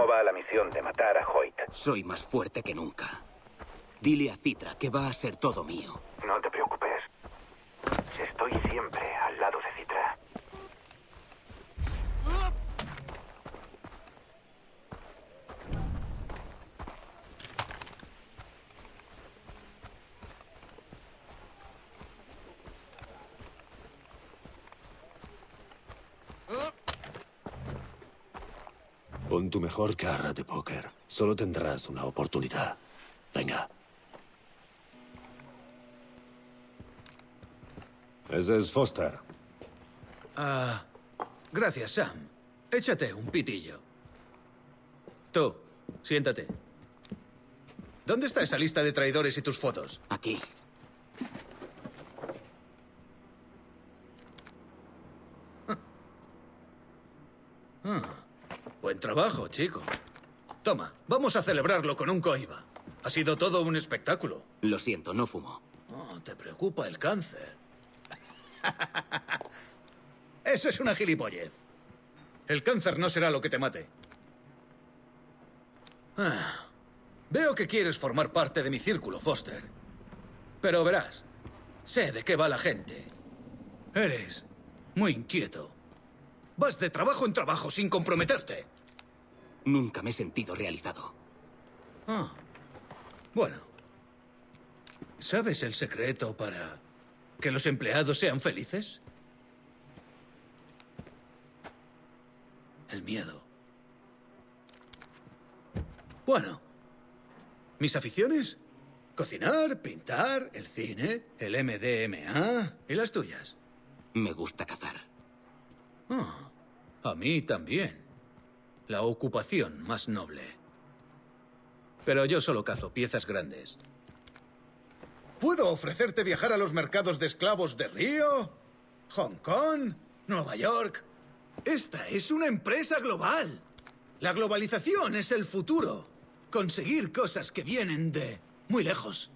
va la misión de matar a Hoyt? Soy más fuerte que nunca. Dile a Citra que va a ser todo mío. No te preocupes. Estoy siempre al lado de Citra. Con tu mejor carta de póker, solo tendrás una oportunidad. Venga. Ese es Foster. Gracias, Sam. Échate un pitillo. Tú, siéntate. ¿Dónde está esa lista de traidores y tus fotos? Aquí. Buen trabajo, chico. Toma, vamos a celebrarlo con un coiba. Ha sido todo un espectáculo. Lo siento, no fumo. Oh, te preocupa el cáncer. Eso es una gilipollez. El cáncer no será lo que te mate. Veo que quieres formar parte de mi círculo, Foster. Pero verás, sé de qué va la gente. Eres muy inquieto. Vas de trabajo en trabajo sin comprometerte. Nunca me he sentido realizado. Bueno. ¿Sabes el secreto para que los empleados sean felices? El miedo. Bueno. ¿Mis aficiones? Cocinar, pintar, el cine, el MDMA y las tuyas. Me gusta cazar. A mí también. La ocupación más noble. Pero yo solo cazo piezas grandes. Puedo ofrecerte viajar a los mercados de esclavos de Río, Hong Kong, Nueva York. Esta es una empresa global. La globalización es el futuro. Conseguir cosas que vienen de muy lejos.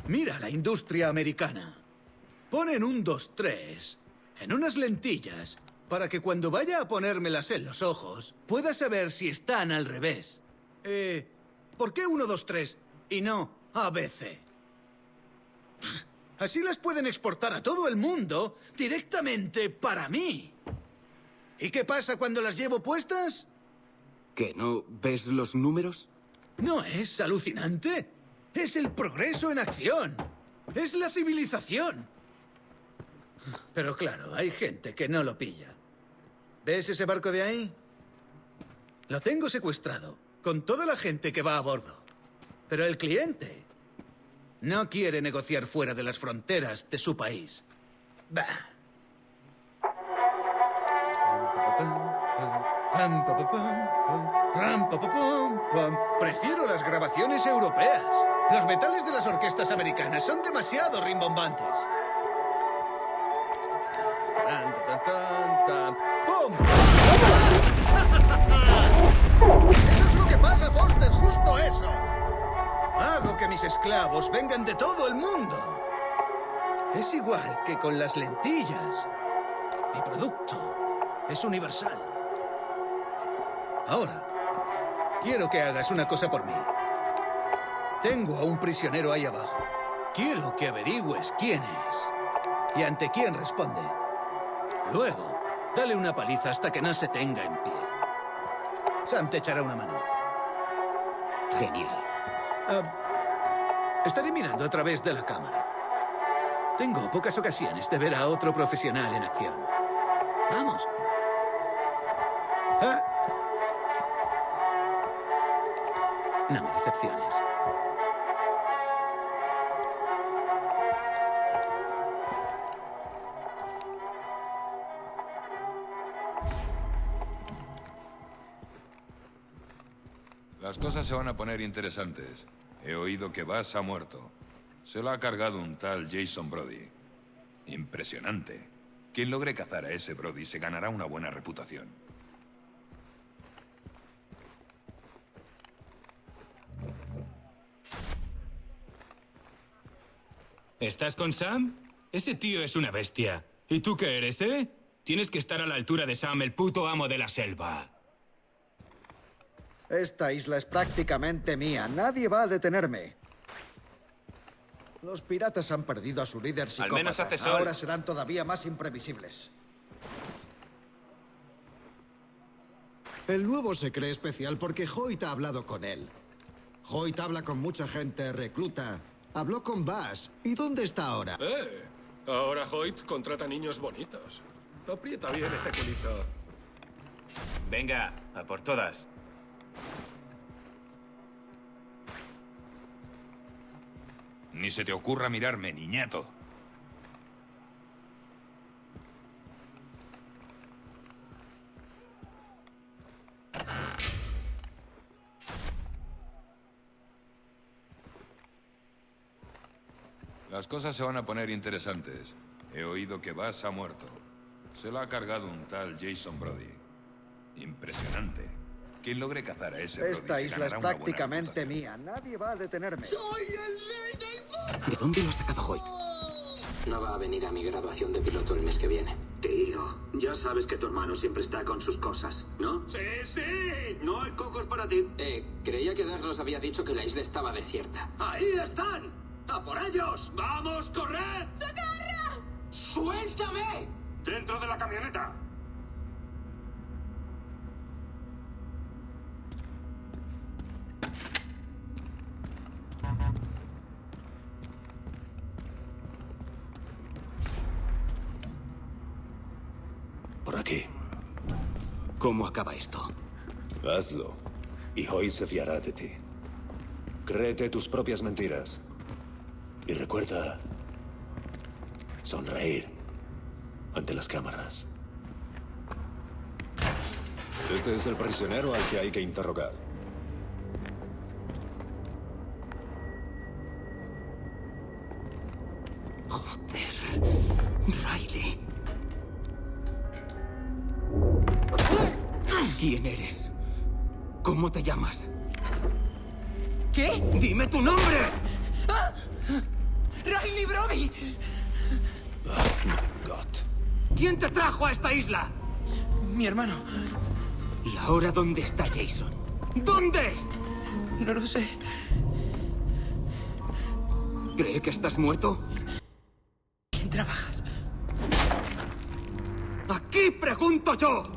Mira la industria americana. Ponen un 2-3 en unas lentillas para que cuando vaya a ponérmelas en los ojos pueda saber si están al revés. ¿Por qué 1-2-3 y no ABC? Así las pueden exportar a todo el mundo directamente para mí. ¿Y qué pasa cuando las llevo puestas? ¿Qué, no ves los números? ¿No es alucinante? Es el progreso en acción. Es la civilización. Pero claro, hay gente que no lo pilla. ¿Ves ese barco de ahí? Lo tengo secuestrado, con toda la gente que va a bordo. Pero el cliente no quiere negociar fuera de las fronteras de su país. Bah. Prefiero las grabaciones europeas. Los metales de las orquestas americanas son demasiado rimbombantes. ¡Pum! Pues eso es lo que pasa, Foster, justo eso. Hago que mis esclavos vengan de todo el mundo. Es igual que con las lentillas. Mi producto es universal. Ahora, quiero que hagas una cosa por mí. Tengo a un prisionero ahí abajo. Quiero que averigües quién es y ante quién responde. Luego, dale una paliza hasta que no se tenga en pie. Sam te echará una mano. Genial. Estaré mirando a través de la cámara. Tengo pocas ocasiones de ver a otro profesional en acción. ¡Vamos! No me decepciones. Las cosas se van a poner interesantes. He oído que Bass ha muerto. Se lo ha cargado un tal Jason Brody. Impresionante. Quien logre cazar a ese Brody se ganará una buena reputación. ¿Estás con Sam? Ese tío es una bestia. ¿Y tú qué eres, eh? Tienes que estar a la altura de Sam, el puto amo de la selva. Esta isla es prácticamente mía. Nadie va a detenerme. Los piratas han perdido a su líder psicópata. Al menos hace sol. Ahora serán todavía más imprevisibles. El nuevo se cree especial porque Hoyt ha hablado con él. Hoyt habla con mucha gente, recluta. Habló con Bass. ¿Y dónde está ahora? Ahora Hoyt contrata niños bonitos. Aprieta bien este culito. Venga, a por todas. Ni se te ocurra mirarme, niñato. Las cosas se van a poner interesantes. He oído que Bass ha muerto. Se lo ha cargado un tal Jason Brody. Impresionante. Quien logre cazar a ese Brody Esta se isla es ganará una buena prácticamente reputación. mía. Nadie va a detenerme. ¿De dónde lo ha sacado Hoyt? No va a venir a mi graduación de piloto el mes que viene. Tío, ya sabes que tu hermano siempre está con sus cosas, ¿no? ¡Sí, sí! No hay cocos para ti. Creía que Doug nos había dicho que la isla estaba desierta. ¡Ahí están! ¡A por ellos! ¡Vamos, corred! ¡Socorro! ¡Suéltame! ¡Dentro de la camioneta! Por aquí. ¿Cómo acaba esto? Hazlo. Y Hoyt se fiará de ti. Créete tus propias mentiras. Y recuerda... sonreír ante las cámaras. Este es el prisionero al que hay que interrogar. Joder. Riley. ¿Quién eres? ¿Cómo te llamas? ¿Qué? ¡Dime tu nombre! ¡Ah! ¡Riley Brody! Oh, God. ¿Quién te trajo a esta isla? Mi hermano. ¿Y ahora dónde está Jason? ¿Dónde? No lo sé. ¿Cree que estás muerto? ¿Quién trabajas? Aquí pregunto yo.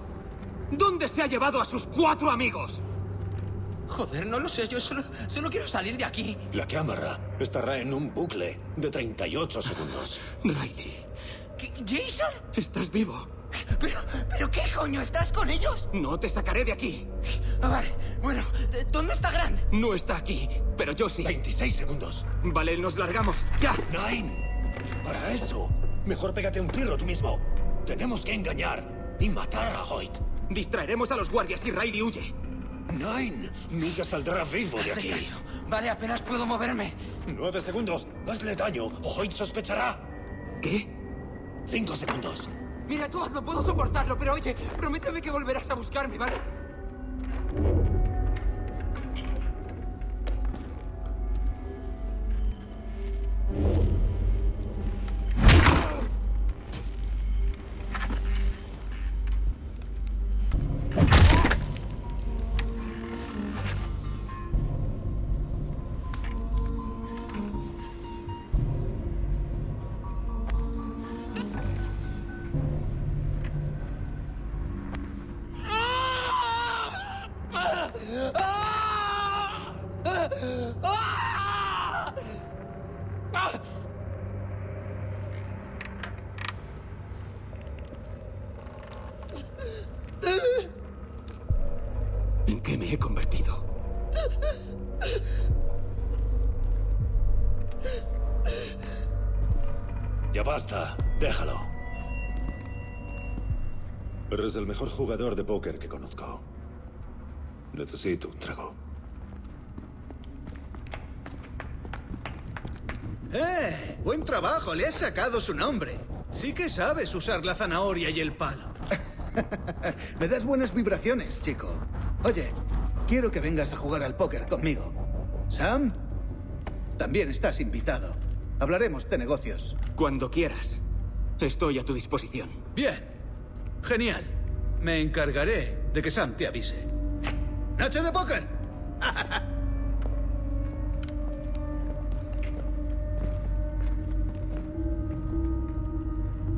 ¿Dónde se ha llevado a sus 4 amigos? Joder, no lo sé. Yo solo quiero salir de aquí. La cámara estará en un bucle de 38 segundos. Riley. ¿Jason? ¿Estás vivo? ¿Pero qué coño? ¿Estás con ellos? No te sacaré de aquí. Vale. Bueno, ¿dónde está Grant? No está aquí, pero yo sí. 26 segundos. Vale, nos largamos. ¡Ya! Nine. Para eso, mejor pégate un tiro tú mismo. Tenemos que engañar y matar a Hoyt. Distraeremos a los guardias y Riley huye. Nine. Nunca saldrá vivo de aquí. Vale, apenas puedo moverme. 9 segundos. Hazle daño o Hoyt sospechará. ¿Qué? 5 segundos. Mira, tú hazlo, puedo soportarlo, pero oye, prométeme que volverás a buscarme, ¿vale? ¿En qué me he convertido? Ya basta. Déjalo. Eres el mejor jugador de póker que conozco. Necesito un trago. Buen trabajo, le has sacado su nombre. Sí que sabes usar la zanahoria y el palo. Me das buenas vibraciones, chico. Oye, quiero que vengas a jugar al póker conmigo. Sam, también estás invitado. Hablaremos de negocios. Cuando quieras. Estoy a tu disposición. Bien. Genial. Me encargaré de que Sam te avise. ¡Noche de póker!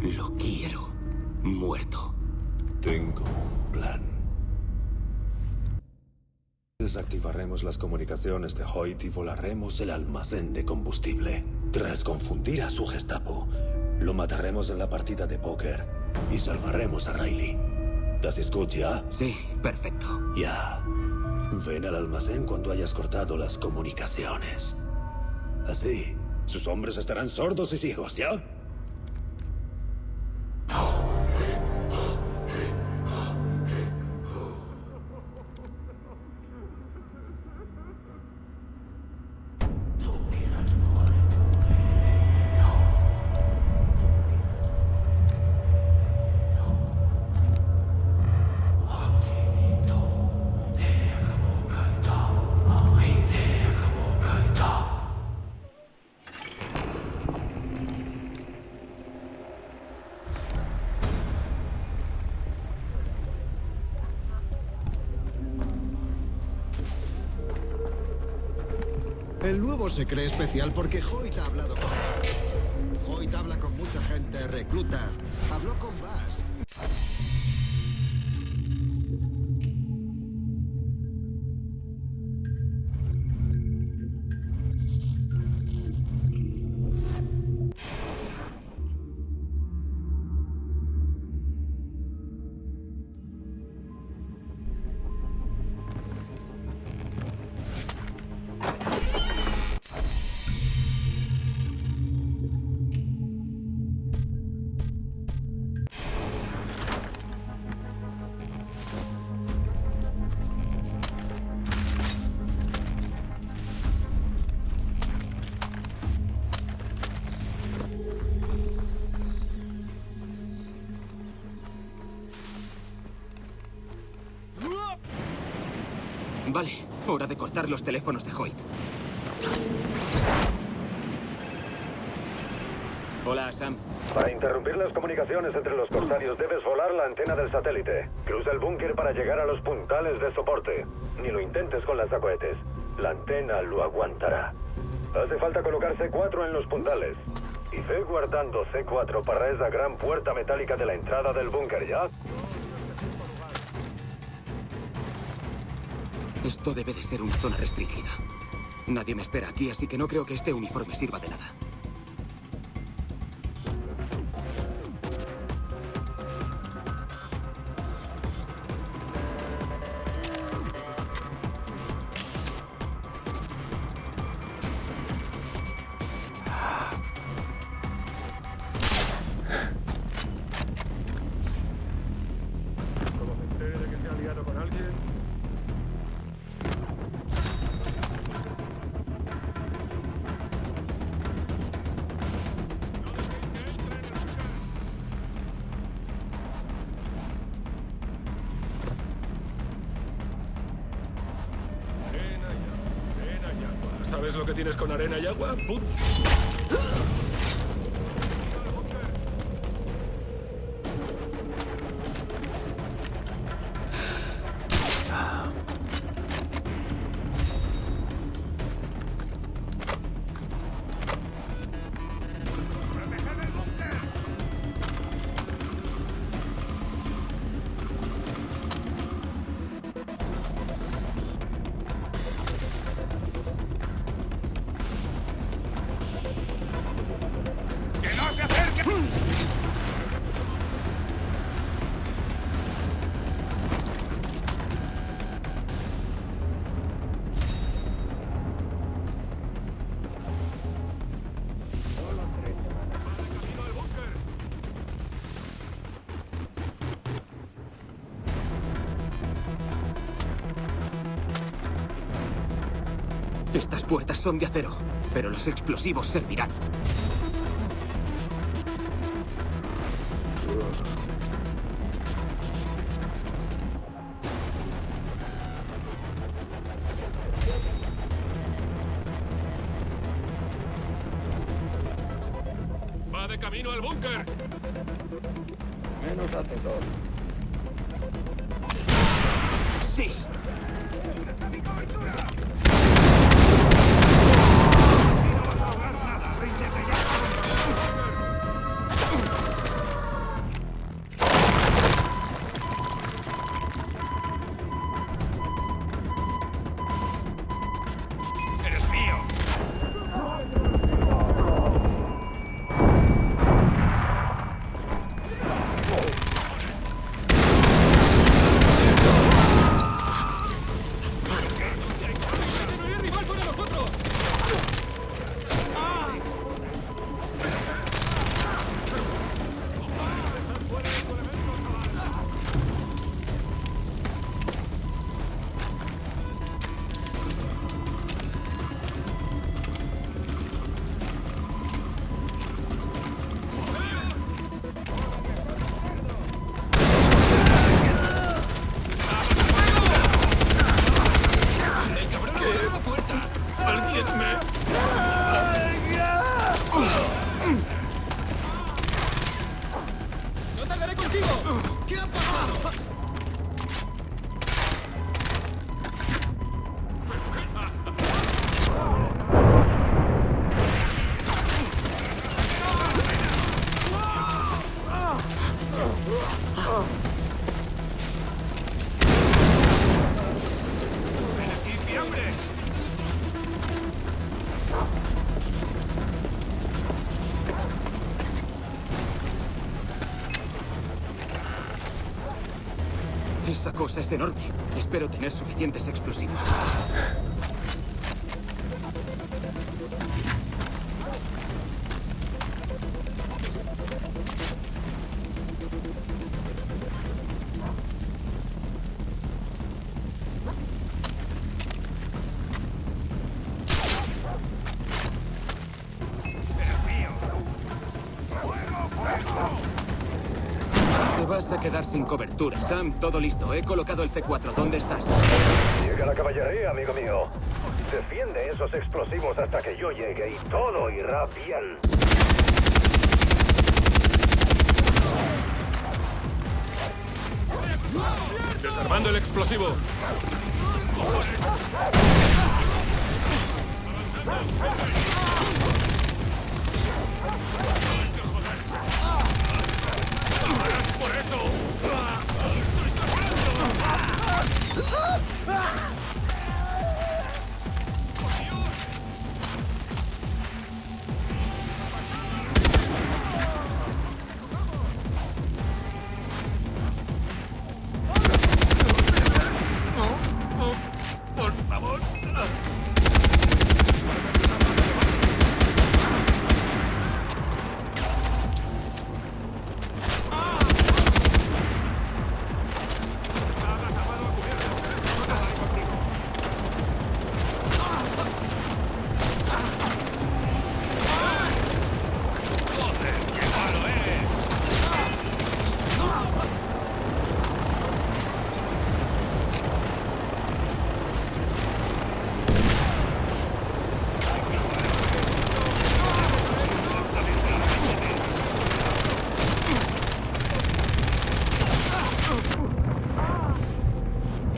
Lo quiero muerto. Tengo un plan. Desactivaremos las comunicaciones de Hoyt y volaremos el almacén de combustible. Tras confundir a su Gestapo, lo mataremos en la partida de póker y salvaremos a Riley. ¿Das escuchas ya? Sí, perfecto. Ya. Ven al almacén cuando hayas cortado las comunicaciones. Así, sus hombres estarán sordos y ciegos, ¿ya? El nuevo se cree especial porque Hoyt ha hablado con él. Hoyt habla con mucha gente, recluta. Habló con Bass. Vale, hora de cortar los teléfonos de Hoyt. Hola, Sam. Para interrumpir las comunicaciones entre los corsarios debes volar la antena del satélite. Cruza el búnker para llegar a los puntales de soporte. Ni lo intentes con las cohetes. La antena lo aguantará. Hace falta colocar C4 en los puntales. Y ve guardando C4 para esa gran puerta metálica de la entrada del búnker, ¿ya? Esto debe de ser una zona restringida. Nadie me espera aquí, así que no creo que este uniforme sirva de nada. Como me entere de que se ha liado con alguien... Arena y agua. ¿Sabes lo que tienes con arena y agua? ¡Pum! Estas puertas son de acero, pero los explosivos servirán. ¡Va de camino al búnker! Menos hacedor. ¡Sí! Esa cosa es enorme. Espero tener suficientes explosivos. Te vas a quedar sin cobertura. Sam, todo listo. He colocado el C4. ¿Dónde estás? Llega la caballería, amigo mío. Defiende esos explosivos hasta que yo llegue y todo irá bien. Desarmando el explosivo. ¡Por eso! Por favor.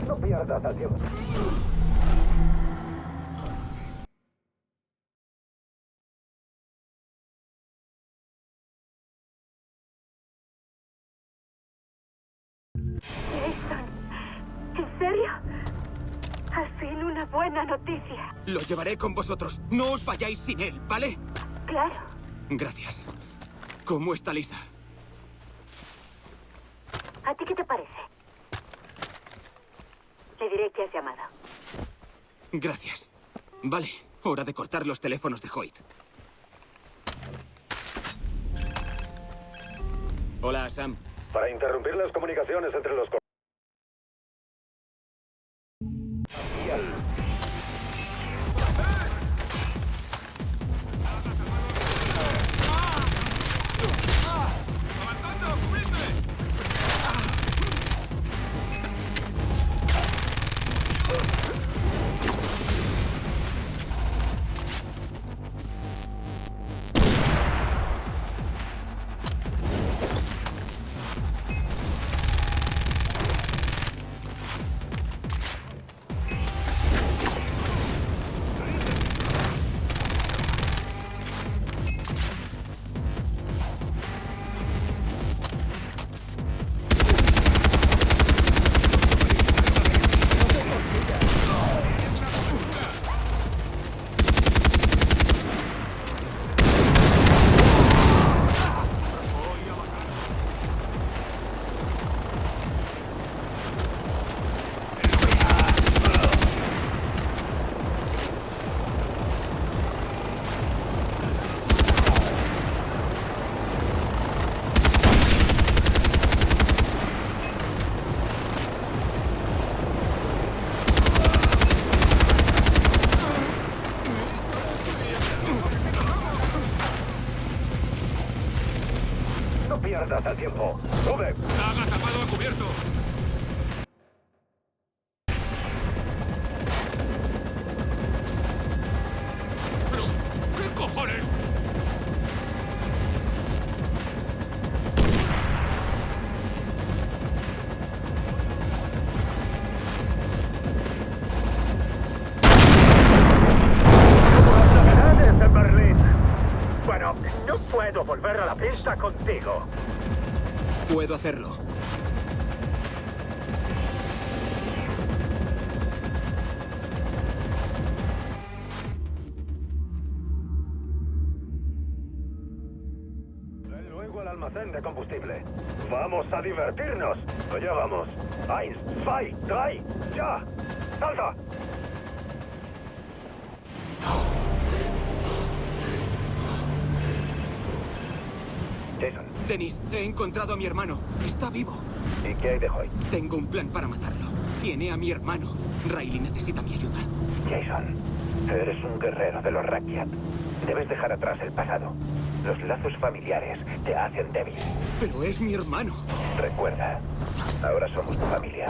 No pierdas el tiempo. Jason, ¿en serio? Al fin una buena noticia. Lo llevaré con vosotros. No os vayáis sin él, ¿vale? Claro. Gracias. ¿Cómo está Lisa? ¿A ti qué te parece? Le diré que has llamado. Gracias. Vale, hora de cortar los teléfonos de Hoyt. Hola, Sam. Para interrumpir las comunicaciones entre los... No pierdas el tiempo. ¡Sube! ¡Haga tapado a cubierto! ¿Pero qué cojones? ¡Novedades en Berlín! Bueno, no puedo volver a la pista contigo. Puedo hacerlo. Luego a la almacén de combustible. ¡Vamos a divertirnos! Allá vamos. 1, 2, 3, ¡ya! ¡Salta! Jason. Dennis, he encontrado a mi hermano. Está vivo. ¿Y qué hay de Hoyt? Tengo un plan para matarlo. Tiene a mi hermano. Riley necesita mi ayuda. Jason, eres un guerrero de los Rakyat. Debes dejar atrás el pasado. Los lazos familiares te hacen débil. Pero es mi hermano. Recuerda, ahora somos tu familia.